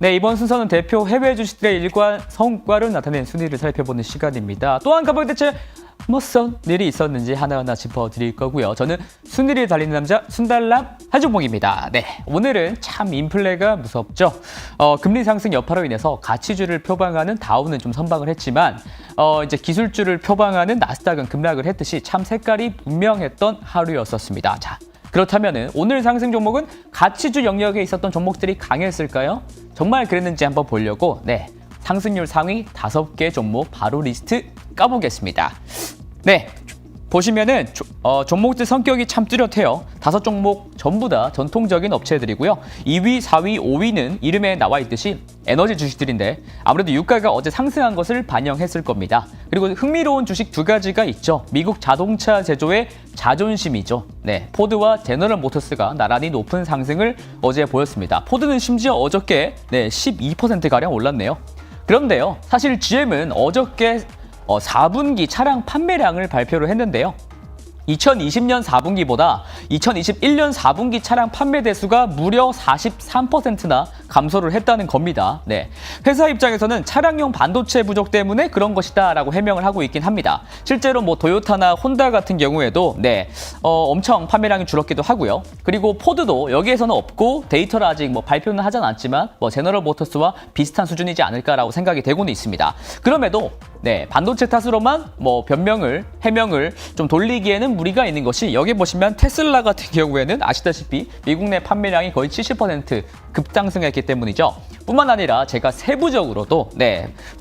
네, 이번 순서는 대표 해외 주식들의 일관 성과를 나타낸 순위를 살펴보는 시간입니다. 또한 가격 대체 무슨 일이 있었는지 하나하나 짚어드릴 거고요. 저는 순위를 달리는 남자 순달람 하주봉입니다. 네, 오늘은 참 인플레가 무섭죠. 금리 상승 여파로 인해서 가치주를 표방하는 다우는 좀 선방을 했지만 이제 기술주를 표방하는 나스닥은 급락을 했듯이 참 색깔이 분명했던 하루였었습니다. 자, 그렇다면 오늘 상승 종목은 가치주 영역에 있었던 종목들이 강했을까요? 정말 그랬는지 한번 보려고 상승률 상위 5개 종목 바로 리스트 까보겠습니다. 네, 보시면은 종목들 성격이 참 뚜렷해요. 5종목 전부 다 전통적인 업체들이고요. 2위, 4위, 5위는 이름에 나와 있듯이 에너지 주식들인데 아무래도 유가가 어제 상승한 것을 반영했을 겁니다. 그리고 흥미로운 주식 2가지가 있죠. 미국 자동차 제조의 자존심이죠. 네, 포드와 제너럴 모터스가 나란히 높은 상승을 어제 보였습니다. 포드는 심지어 어저께 12%가량 올랐네요. 그런데요, 사실 GM은 어저께 4분기 차량 판매량을 발표를 했는데요. 2020년 4분기보다 2021년 4분기 차량 판매 대수가 무려 43%나 감소를 했다는 겁니다. 네, 회사 입장에서는 차량용 반도체 부족 때문에 그런 것이다 라고 해명을 하고 있긴 합니다. 실제로 도요타나 혼다 같은 경우에도 엄청 판매량이 줄었기도 하고요. 그리고 포드도 여기에서는 없고 데이터를 아직 발표는 하진 않지만 제너럴 모터스와 비슷한 수준이지 않을까라고 생각이 되고는 있습니다. 그럼에도 반도체 탓으로만 해명을 좀 돌리기에는 무리가 있는 것이, 여기 보시면 테슬라 같은 경우에는 아시다시피 미국 내 판매량이 거의 70% 급상승했기 때문이죠. 뿐만 아니라 제가 세부적으로도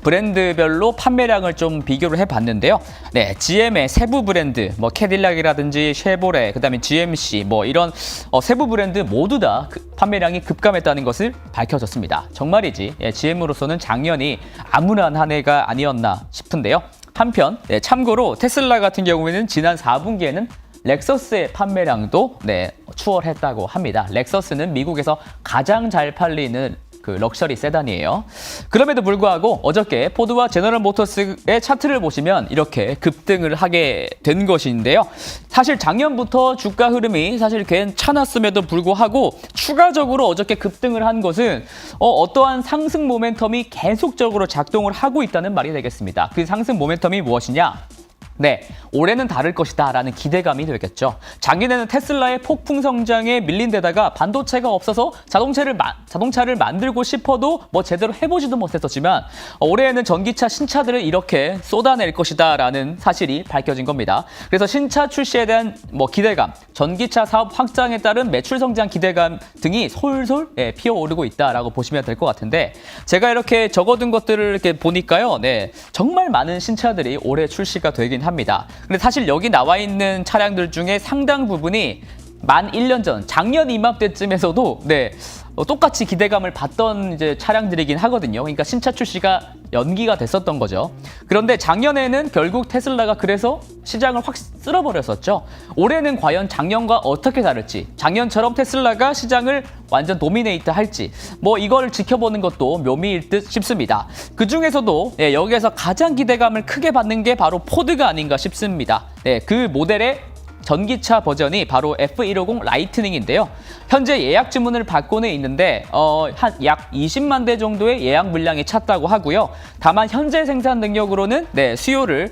브랜드별로 판매량을 좀 비교를 해봤는데요. GM의 세부 브랜드, 캐딜락이라든지 쉐보레, 그다음에 GMC 이런 세부 브랜드 모두 다 판매량이 급감했다는 것을 밝혀졌습니다. 정말이지 GM으로서는 작년이 암울한 한 해가 아니었나 싶은데요. 한편 참고로 테슬라 같은 경우에는 지난 4분기에는 렉서스의 판매량도 추월했다고 합니다. 렉서스는 미국에서 가장 잘 팔리는 럭셔리 세단이에요. 그럼에도 불구하고 어저께 포드와 제너럴 모터스의 차트를 보시면 이렇게 급등을 하게 된 것인데요. 사실 작년부터 주가 흐름이 사실 괜찮았음에도 불구하고 추가적으로 어저께 급등을 한 것은 어떠한 상승 모멘텀이 계속적으로 작동을 하고 있다는 말이 되겠습니다. 그 상승 모멘텀이 무엇이냐? 올해는 다를 것이다 라는 기대감이 되겠죠. 작년에는 테슬라의 폭풍 성장에 밀린 데다가 반도체가 없어서 자동차를 만들고 싶어도 제대로 해보지도 못했었지만 올해에는 전기차 신차들을 이렇게 쏟아낼 것이다 라는 사실이 밝혀진 겁니다. 그래서 신차 출시에 대한 기대감, 전기차 사업 확장에 따른 매출 성장 기대감 등이 솔솔 피어오르고 있다라고 보시면 될 것 같은데, 제가 이렇게 적어둔 것들을 이렇게 보니까요, 정말 많은 신차들이 올해 출시가 되긴 합니다. 근데 사실 여기 나와 있는 차량들 중에 상당 부분이 만 1년 전, 작년 이맘때쯤에서도 똑같이 기대감을 받던 차량들이긴 하거든요. 그러니까 신차 출시가 연기가 됐었던 거죠. 그런데 작년에는 결국 테슬라가 그래서 시장을 확 쓸어버렸었죠. 올해는 과연 작년과 어떻게 다를지, 작년처럼 테슬라가 시장을 완전 도미네이트 할지 이걸 지켜보는 것도 묘미일 듯 싶습니다. 그 중에서도 여기에서 가장 기대감을 크게 받는 게 바로 포드가 아닌가 싶습니다. 그 모델의 전기차 버전이 바로 F150 라이트닝인데요. 현재 예약 주문을 받고는 있는데 한 약 20만 대 정도의 예약 물량이 찼다고 하고요. 다만 현재 생산 능력으로는 수요를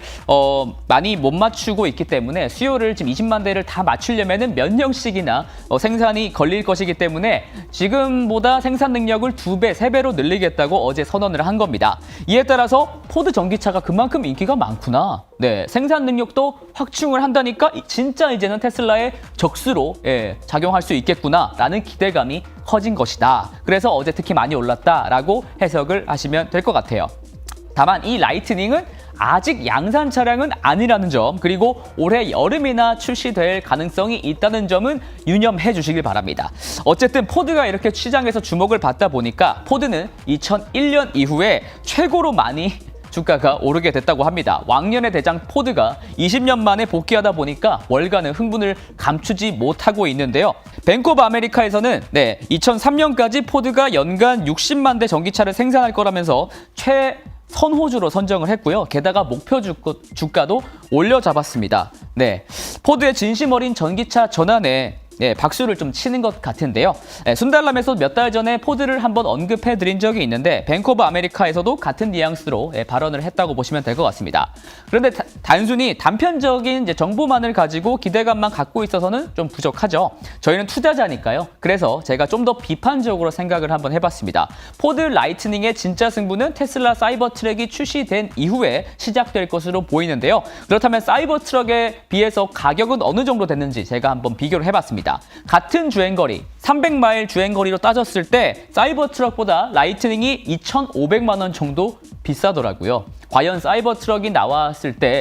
많이 못 맞추고 있기 때문에 수요를 지금 20만 대를 다 맞추려면은 몇 년씩이나 생산이 걸릴 것이기 때문에 지금보다 생산 능력을 2배, 3배로 늘리겠다고 어제 선언을 한 겁니다. 이에 따라서 포드 전기차가 그만큼 인기가 많구나. 생산 능력도 확충을 한다니까 진짜 이제는 테슬라의 적수로 작용할 수 있겠구나라는 기대감이 커진 것이다. 그래서 어제 특히 많이 올랐다라고 해석을 하시면 될 것 같아요. 다만 이 라이트닝은 아직 양산 차량은 아니라는 점, 그리고 올해 여름이나 출시될 가능성이 있다는 점은 유념해 주시길 바랍니다. 어쨌든 포드가 이렇게 시장에서 주목을 받다 보니까 포드는 2001년 이후에 최고로 많이 주가가 오르게 됐다고 합니다. 왕년의 대장 포드가 20년 만에 복귀하다 보니까 월가는 흥분을 감추지 못하고 있는데요. 뱅크 오브 아메리카에서는 2003년까지 포드가 연간 60만 대 전기차를 생산할 거라면서 선호주로 선정을 했고요. 게다가 목표 주가도 올려잡았습니다. 포드의 진심 어린 전기차 전환에 네, 박수를 좀 치는 것 같은데요. 네, 순달람에서 몇 달 전에 포드를 한번 언급해드린 적이 있는데 뱅크 오브 아메리카에서도 같은 뉘앙스로 발언을 했다고 보시면 될 것 같습니다. 그런데 단순히 단편적인 이제 정보만을 가지고 기대감만 갖고 있어서는 좀 부족하죠. 저희는 투자자니까요. 그래서 제가 좀 더 비판적으로 생각을 한번 해봤습니다. 포드 라이트닝의 진짜 승부는 테슬라 사이버 트랙이 출시된 이후에 시작될 것으로 보이는데요. 그렇다면 사이버 트럭에 비해서 가격은 어느 정도 됐는지 제가 한번 비교를 해봤습니다. 같은 주행거리, 300마일 주행거리로 따졌을 때 사이버 트럭보다 라이트닝이 2,500만 원 정도 비싸더라고요. 과연 사이버 트럭이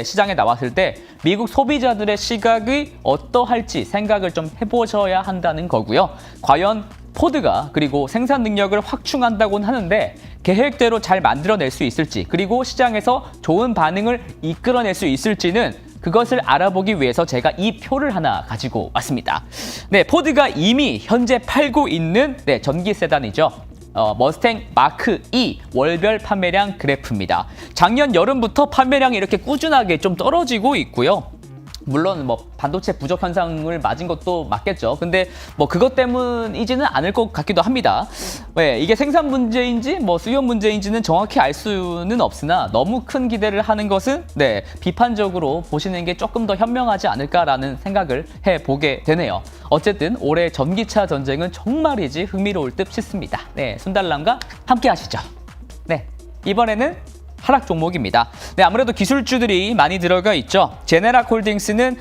시장에 나왔을 때 미국 소비자들의 시각이 어떠할지 생각을 좀 해보셔야 한다는 거고요. 과연 포드가 그리고 생산 능력을 확충한다고는 하는데 계획대로 잘 만들어낼 수 있을지, 그리고 시장에서 좋은 반응을 이끌어낼 수 있을지는 그것을 알아보기 위해서 제가 이 표를 하나 가지고 왔습니다. 네, 포드가 이미 현재 팔고 있는 전기 세단이죠. 머스탱 마크 2 월별 판매량 그래프입니다. 작년 여름부터 판매량이 이렇게 꾸준하게 좀 떨어지고 있고요. 물론 뭐 반도체 부족 현상을 맞은 것도 맞겠죠. 근데 뭐 그것 때문이지는 않을 것 같기도 합니다. 네, 이게 생산 문제인지 뭐 수요 문제인지는 정확히 알 수는 없으나 너무 큰 기대를 하는 것은 비판적으로 보시는 게 조금 더 현명하지 않을까라는 생각을 해보게 되네요. 어쨌든 올해 전기차 전쟁은 정말이지 흥미로울 듯 싶습니다. 네, 순달람과 함께 하시죠. 네, 이번에는 하락 종목입니다. 네, 아무래도 기술주들이 많이 들어가 있죠. 제네락 홀딩스는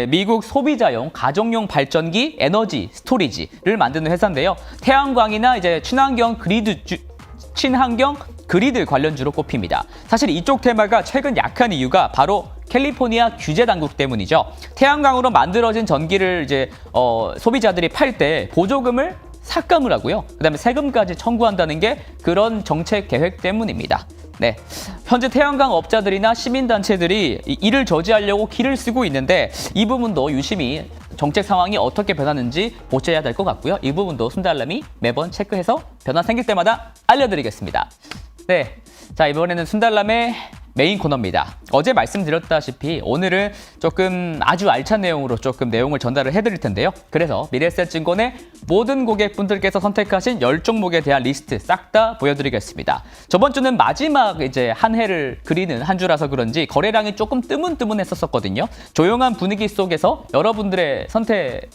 미국 소비자용 가정용 발전기 에너지 스토리지를 만드는 회사인데요. 태양광이나 이제 친환경 그리드 관련주로 꼽힙니다. 사실 이쪽 테마가 최근 약한 이유가 바로 캘리포니아 규제 당국 때문이죠. 태양광으로 만들어진 전기를 소비자들이 팔 때 보조금을 삭감을 하고요. 그다음에 세금까지 청구한다는 게 그런 정책 계획 때문입니다. 네, 현재 태양광 업자들이나 시민단체들이 이를 저지하려고 기를 쓰고 있는데 이 부분도 유심히 정책 상황이 어떻게 변하는지 보셔야 될 것 같고요. 이 부분도 순달람이 매번 체크해서 변화 생길 때마다 알려드리겠습니다. 네, 자, 이번에는 순달람의 메인 코너입니다. 어제 말씀드렸다시피 오늘은 조금 아주 알찬 내용으로 조금 내용을 전달을 해드릴 텐데요. 그래서 미래에셋증권의 모든 고객분들께서 선택하신 10종목에 대한 리스트 싹 다 보여드리겠습니다. 저번 주는 마지막 한 해를 그리는 한 주라서 그런지 거래량이 조금 뜨문뜨문했었거든요. 조용한 분위기 속에서 여러분들의 선택은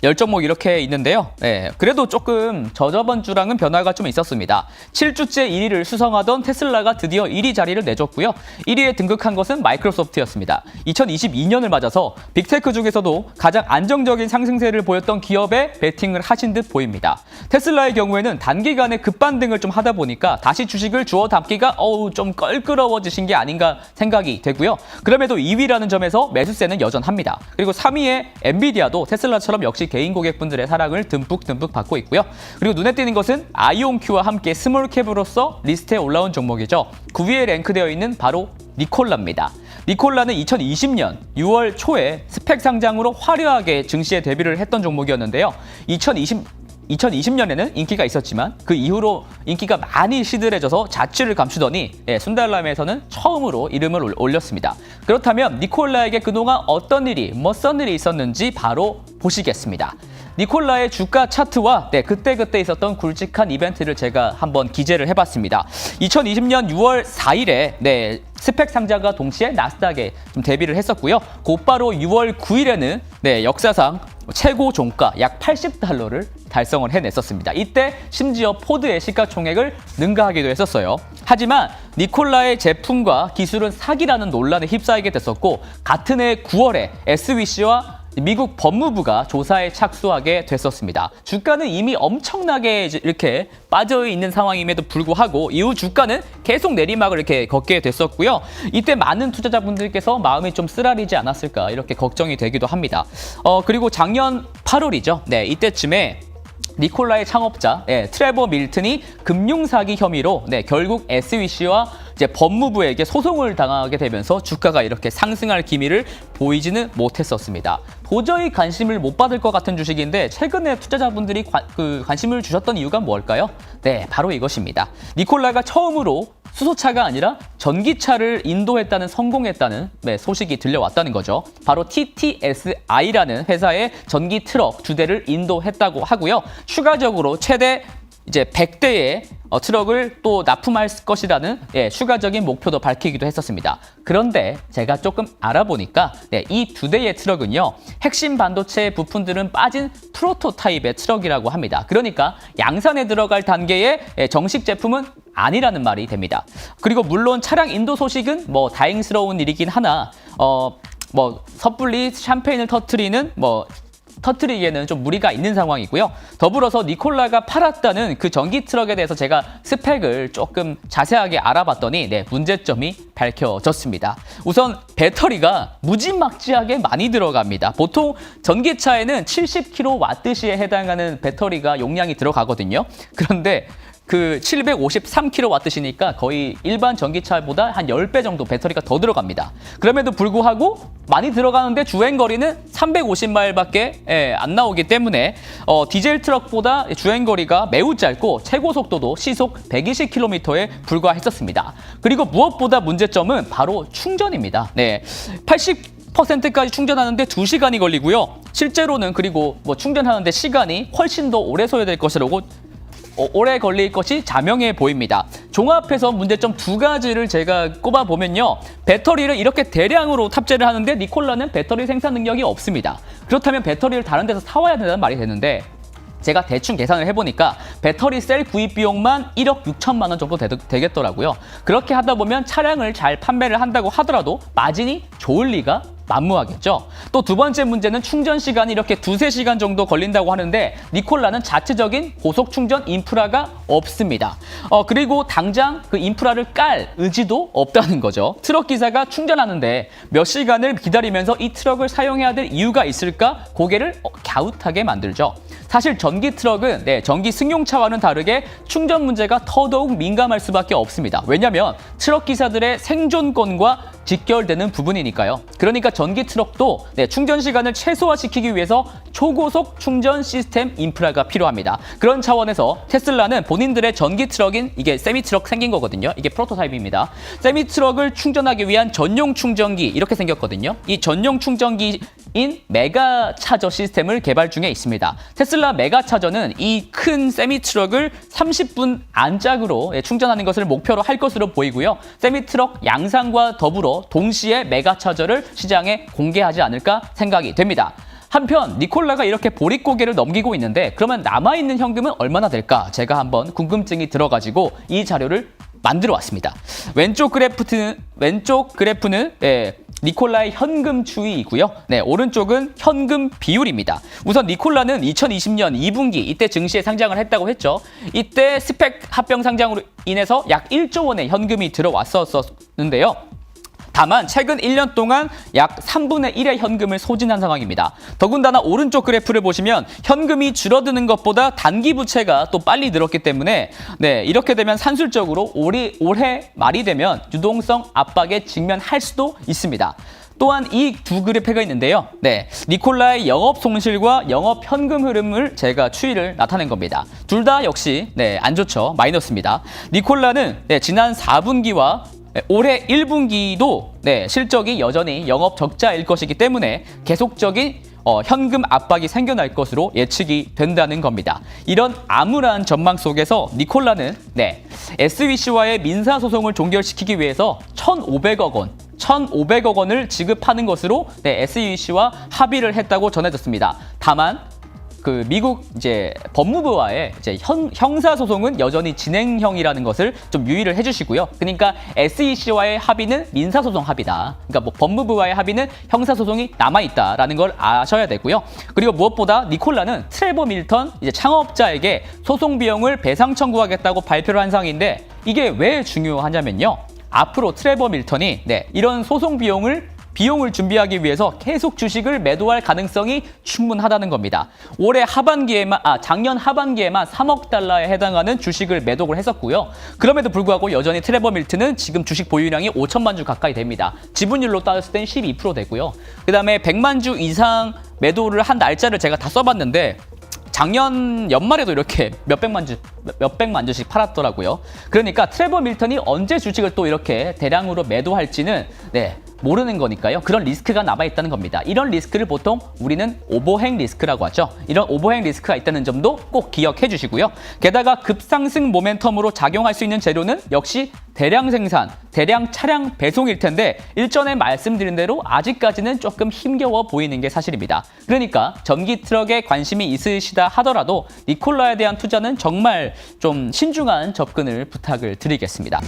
10종목 이렇게 있는데요. 네, 그래도 조금 저번 주랑은 변화가 좀 있었습니다. 7주째 1위를 수성하던 테슬라가 드디어 1위 자리를 내줬고요. 1위에 등극한 것은 마이크로소프트였습니다. 2022년을 맞아서 빅테크 중에서도 가장 안정적인 상승세를 보였던 기업에 베팅을 하신 듯 보입니다. 테슬라의 경우에는 단기간에 급반등을 좀 하다 보니까 다시 주식을 주워 담기가 좀 껄끄러워지신 게 아닌가 생각이 되고요. 그럼에도 2위라는 점에서 매수세는 여전합니다. 그리고 3위의 엔비디아도 테슬라처럼 역시 개인 고객분들의 사랑을 듬뿍 받고 있고요. 그리고 눈에 띄는 것은 아이온큐와 함께 스몰캡으로서 리스트에 올라온 종목이죠. 9위에 랭크되어 있는 바로 니콜라입니다. 니콜라는 2020년 6월 초에 스펙 상장으로 화려하게 증시에 데뷔를 했던 종목이었는데요. 2020년에는 인기가 있었지만 그 이후로 인기가 많이 시들해져서 자취를 감추더니 순달람에서는 처음으로 이름을 올렸습니다. 그렇다면 니콜라에게 그동안 어떤 일이, 무슨 일이 있었는지 바로 보시겠습니다. 니콜라의 주가 차트와 그때 있었던 굵직한 이벤트를 제가 한번 기재를 해봤습니다. 2020년 6월 4일에 스펙 상장과 동시에 나스닥에 좀 데뷔를 했었고요. 곧바로 6월 9일에는 역사상 최고 종가 약 80달러를 달성을 해냈었습니다. 이때 심지어 포드의 시가총액을 능가하기도 했었어요. 하지만 니콜라의 제품과 기술은 사기라는 논란에 휩싸이게 됐었고 같은 해 9월에 SVC와 미국 법무부가 조사에 착수하게 됐었습니다. 주가는 이미 엄청나게 이렇게 빠져 있는 상황임에도 불구하고 이후 주가는 계속 내리막을 이렇게 걷게 됐었고요. 이때 많은 투자자분들께서 마음이 좀 쓰라리지 않았을까 이렇게 걱정이 되기도 합니다. 그리고 작년 8월이죠. 이때쯤에 니콜라의 창업자 트레버 밀튼이 금융사기 혐의로 결국 SVC와 법무부에게 소송을 당하게 되면서 주가가 이렇게 상승할 기미를 보이지는 못했었습니다. 도저히 관심을 못 받을 것 같은 주식인데 최근에 투자자분들이 관심을 주셨던 이유가 뭘까요? 바로 이것입니다. 니콜라가 처음으로 수소차가 아니라 전기차를 인도했다는 성공했다는 소식이 들려왔다는 거죠. 바로 TTSI라는 회사의 전기 트럭 2대를 인도했다고 하고요. 추가적으로 최대 이제 100대의 트럭을 또 납품할 것이라는 추가적인 목표도 밝히기도 했었습니다. 그런데 제가 조금 알아보니까 이 2대의 트럭은요, 핵심 반도체 부품들은 빠진 프로토타입의 트럭이라고 합니다. 그러니까 양산에 들어갈 단계의 정식 제품은 아니라는 말이 됩니다. 그리고 물론 차량 인도 소식은 다행스러운 일이긴 하나 섣불리 샴페인을 터트리기에는 좀 무리가 있는 상황이고요. 더불어서 니콜라가 팔았다는 그 전기 트럭에 대해서 제가 스펙을 조금 자세하게 알아봤더니 문제점이 밝혀졌습니다. 우선 배터리가 무지막지하게 많이 들어갑니다. 보통 전기차에는 70kWh에 해당하는 배터리가 용량이 들어가거든요. 그런데 그 753kWh니까 거의 일반 전기차보다 한 10배 정도 배터리가 더 들어갑니다. 그럼에도 불구하고 많이 들어가는데 주행거리는 350마일밖에 안 나오기 때문에 디젤 트럭보다 주행거리가 매우 짧고 최고 속도도 시속 120km에 불과했었습니다. 그리고 무엇보다 문제점은 바로 충전입니다. 80%까지 충전하는데 2시간이 걸리고요. 실제로는 그리고 충전하는데 시간이 훨씬 더 오래 소요될 것이라고 오래 걸릴 것이 자명해 보입니다. 종합해서 문제점 2가지를 제가 꼽아보면요. 배터리를 이렇게 대량으로 탑재를 하는데 니콜라는 배터리 생산 능력이 없습니다. 그렇다면 배터리를 다른 데서 사와야 된다는 말이 되는데 제가 대충 계산을 해보니까 배터리 셀 구입 비용만 1억 6천만 원 정도 되겠더라고요. 그렇게 하다 보면 차량을 잘 판매를 한다고 하더라도 마진이 좋을 리가 만무하겠죠. 또 두 번째 문제는 충전 시간이 이렇게 2-3시간 정도 걸린다고 하는데 니콜라는 자체적인 고속 충전 인프라가 없습니다. 그리고 당장 그 인프라를 깔 의지도 없다는 거죠. 트럭 기사가 충전하는데 몇 시간을 기다리면서 이 트럭을 사용해야 될 이유가 있을까? 고개를 갸웃하게 만들죠. 사실 전기 트럭은 전기 승용차와는 다르게 충전 문제가 더더욱 민감할 수밖에 없습니다. 왜냐하면 트럭 기사들의 생존권과 직결되는 부분이니까요. 그러니까 전기 트럭도 충전 시간을 최소화시키기 위해서 초고속 충전 시스템 인프라가 필요합니다. 그런 차원에서 테슬라는 본인들의 전기 트럭인 이게 세미 트럭 생긴 거거든요. 이게 프로토타입입니다. 세미 트럭을 충전하기 위한 전용 충전기 이렇게 생겼거든요. 이 전용 충전기 인 메가 차저 시스템을 개발 중에 있습니다. 테슬라 메가 차저는 이 큰 세미 트럭을 30분 안짝으로 충전하는 것을 목표로 할 것으로 보이고요. 세미 트럭 양산과 더불어 동시에 메가 차저를 시장에 공개하지 않을까 생각이 됩니다. 한편 니콜라가 이렇게 보릿고개를 넘기고 있는데 그러면 남아있는 현금은 얼마나 될까? 제가 한번 궁금증이 들어가지고 이 자료를 만들어 왔습니다. 왼쪽 그래프는 니콜라의 현금 추이이고요. 오른쪽은 현금 비율입니다. 우선 니콜라는 2020년 2분기 이때 증시에 상장을 했다고 했죠. 이때 스펙 합병 상장으로 인해서 약 1조 원의 현금이 들어왔었는데요. 다만 최근 1년 동안 약 3분의 1의 현금을 소진한 상황입니다. 더군다나 오른쪽 그래프를 보시면 현금이 줄어드는 것보다 단기 부채가 또 빨리 늘었기 때문에 이렇게 되면 산술적으로 올해 말이 되면 유동성 압박에 직면할 수도 있습니다. 또한 이 두 그래프가 있는데요. 니콜라의 영업 손실과 영업 현금 흐름을 제가 추이를 나타낸 겁니다. 둘 다 역시 안 좋죠. 마이너스입니다. 니콜라는 지난 4분기와 올해 1분기도 실적이 여전히 영업 적자일 것이기 때문에 계속적인 현금 압박이 생겨날 것으로 예측이 된다는 겁니다. 이런 암울한 전망 속에서 니콜라는 SVC와의 민사소송을 종결시키기 위해서 1,500억 원을 지급하는 것으로 SVC와 합의를 했다고 전해졌습니다. 다만 그 미국 법무부와의 형사 소송은 여전히 진행형이라는 것을 좀 유의를 해주시고요. 그러니까 SEC와의 합의는 민사 소송 합의다. 그러니까 법무부와의 합의는 형사 소송이 남아 있다라는 걸 아셔야 되고요. 그리고 무엇보다 니콜라는 트레버 밀턴 창업자에게 소송 비용을 배상 청구하겠다고 발표를 한 상황인데 이게 왜 중요하냐면요. 앞으로 트레버 밀턴이 이런 소송 비용을 준비하기 위해서 계속 주식을 매도할 가능성이 충분하다는 겁니다. 작년 하반기에만 3억 달러에 해당하는 주식을 매독을 했었고요. 그럼에도 불구하고 여전히 트레버 밀턴은 지금 주식 보유량이 5천만 주 가까이 됩니다. 지분율로 따졌을 땐 12% 되고요. 그 다음에 100만 주 이상 매도를 한 날짜를 제가 다 써봤는데 작년 연말에도 이렇게 몇백만 주씩 팔았더라고요. 그러니까 트레버 밀턴이 언제 주식을 또 이렇게 대량으로 매도할지는 모르는 거니까요. 그런 리스크가 남아있다는 겁니다. 이런 리스크를 보통 우리는 오버행 리스크라고 하죠. 이런 오버행 리스크가 있다는 점도 꼭 기억해 주시고요. 게다가 급상승 모멘텀으로 작용할 수 있는 재료는 역시 대량 생산, 대량 차량 배송일 텐데 일전에 말씀드린 대로 아직까지는 조금 힘겨워 보이는 게 사실입니다. 그러니까 전기 트럭에 관심이 있으시다 하더라도 니콜라에 대한 투자는 정말 좀 신중한 접근을 부탁을 드리겠습니다.